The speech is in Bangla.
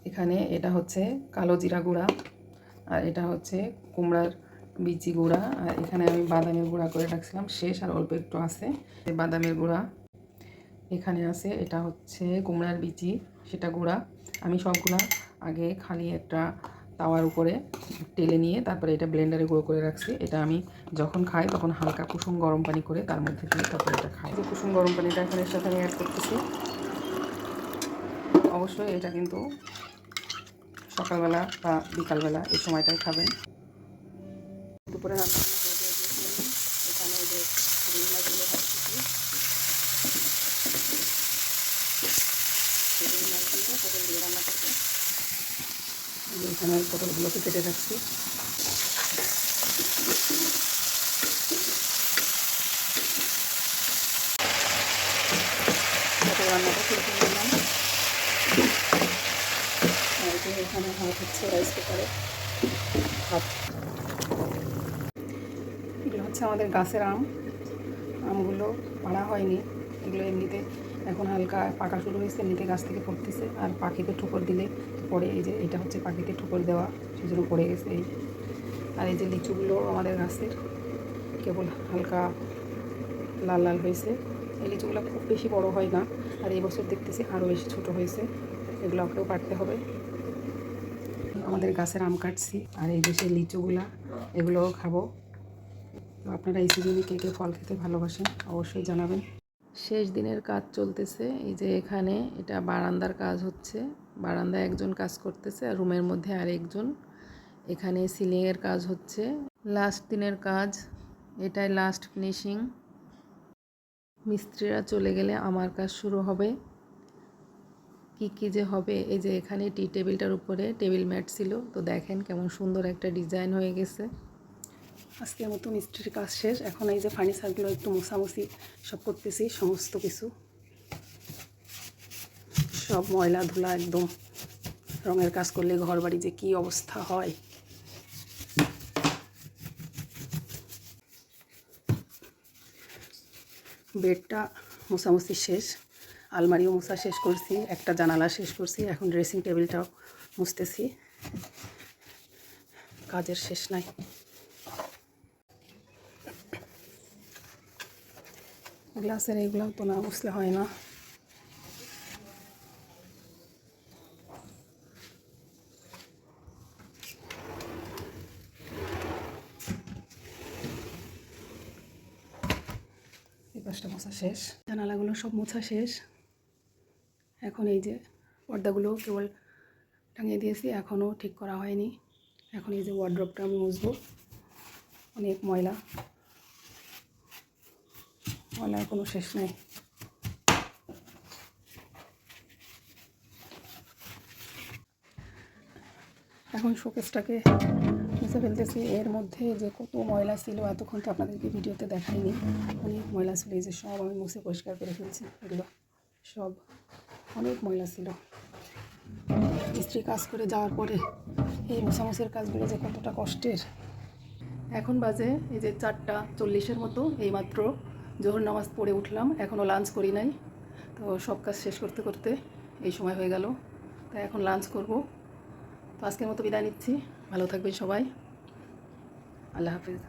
এখানে এটা হচ্ছে কালো জিরা গুঁড়া, আর এটা হচ্ছে কুমড়ার বিচি গুঁড়া, আর এখানে আমি বাদামের গুঁড়া করে রাখছিলাম, শেষ আর অল্প একটু আছে বাদামের গুঁড়া। এখানে আছে এটা হচ্ছে কুমড়ার বিচি, সেটা গুঁড়া। আমি সবগুলা আগে খালি একটা তাওয়ার উপরে টেলে নিয়ে তারপরে এটা ব্লেন্ডারে গুঁড়ো করে রাখছি। এটা আমি যখন খাই তখন হালকা কুসুম গরম পানি করে তার মধ্যে দিয়ে তারপরে এটা খাই। যে কুসুম গরম পানিটা এখানে সাথে আমি অ্যাড করতেছি। অবশ্যই এটা কিন্তু সকালবেলা বা বিকালবেলা এই সময়টাই খাবেন। দুপুরে রান্না এখানে যে রুই মাছগুলো ভাজতেছি, রুই মাছগুলো পটল দিয়ে রান্না করবো। এখানে পটলগুলোকে কেটে রাখছি। পটল রান্নাটা শুরু করে দিলাম। এখানে ভাত হচ্ছে রাইস কুকারে। ভাত এগুলো হচ্ছে আমাদের গাছের আমগুলো পাড়া হয়নি, এগুলো এমনিতে এখন হালকা পাকা শুরু হয়েছে, এমনিতে গাছ থেকে পড়তেছে। আর পাখিতে ঠোকর দিলে পড়ে, এই যে এটা হচ্ছে পাখিতে ঠোকর দেওয়া, সেজন্য পড়ে গেছে এই। আর এই যে লিচুগুলো আমাদের গাছের কেবল হালকা লাল লাল হয়েছে। এই লিচুগুলো খুব বেশি বড় হয় না, আর এই বছর দেখতেছি আরও বেশি ছোট হয়েছে, এগুলোকেও কাটতে হবে। আমাদের গাছের আম কাটছি, আর এই দেশের লিচুগুলা এগুলোও খাবো। তো আপনারা এই সিজনে কে কে ফল খেতে ভালোবাসেন অবশ্যই জানাবেন। শেষ দিনের কাজ চলতেছে, এই যে এখানে এটা বারান্দার কাজ হচ্ছে, বারান্দায় একজন কাজ করতেছে আর রুমের মধ্যে আরেকজন। এখানে সিলিংয়ের কাজ হচ্ছে, লাস্ট দিনের কাজ, এটাই লাস্ট ফিনিশিং। মিস্ত্রিরা চলে গেলে আমার কাজ শুরু হবে। কি যে হবে, এই যে এখানে টি টেবিলটার উপরে টেবিল ম্যাট ছিল, তো দেখেন কেমন সুন্দর একটা ডিজাইন হয়ে গেছে। আজকের মতো মিস্ত্রির কাজ শেষ। এখন এই যে ফার্নিচারগুলো একটু মোছামুছি সব করতেছি, সমস্ত কিছু সব ময়লা ধুলা একদম। রঙের কাজ করলে ঘর বাড়ি যে কী অবস্থা হয়। বেডটা মোছামুছি শেষ, আলমারিও মোছা শেষ করছি, একটা জানালা শেষ করছি, এখন ড্রেসিং টেবিলটাও মুছতেছি। কাজের শেষ নাই। গ্লাসের এইগুলোও তো না মুছলে হয় না। এই পাশটা মোছা শেষ, জানালাগুলো সব মোছা শেষ। এখন এই যে পর্দাগুলো কেবল টাঙিয়ে দিয়েছি, এখনও ঠিক করা হয়নি। এখন এই যে ওয়ার্ড্রপটা আমি মুছবো, অনেক ময়লা, ময়লার কোনো শেষ নেই। এখন শোকেসটাকে মুছে ফেলতেছি। এর মধ্যে যে কত ময়লা ছিল এতক্ষণ তো আপনাদেরকে ভিডিওতে দেখাইনি, অনেক ময়লা ছিল। এই যে সব আমি মুছে পরিষ্কার করে ফেলছি, এগুলো সব অনেক ময়লা ছিল। মিস্ত্রি কাজ করে যাওয়ার পরে এই মোছামুছির কাজগুলো যে কতটা কষ্টের। এখন বাজে এই যে 4:40 মতো, এইমাত্র জোহর নামাজ পড়ে উঠলাম, এখনও লাঞ্চ করি নাই। তো সব কাজ শেষ করতে করতে এই সময় হয়ে গেল, তাই এখন লাঞ্চ করব। তো আজকের মতো বিদায় নিচ্ছি, ভালো থাকবেন সবাই, আল্লাহ হাফিজ।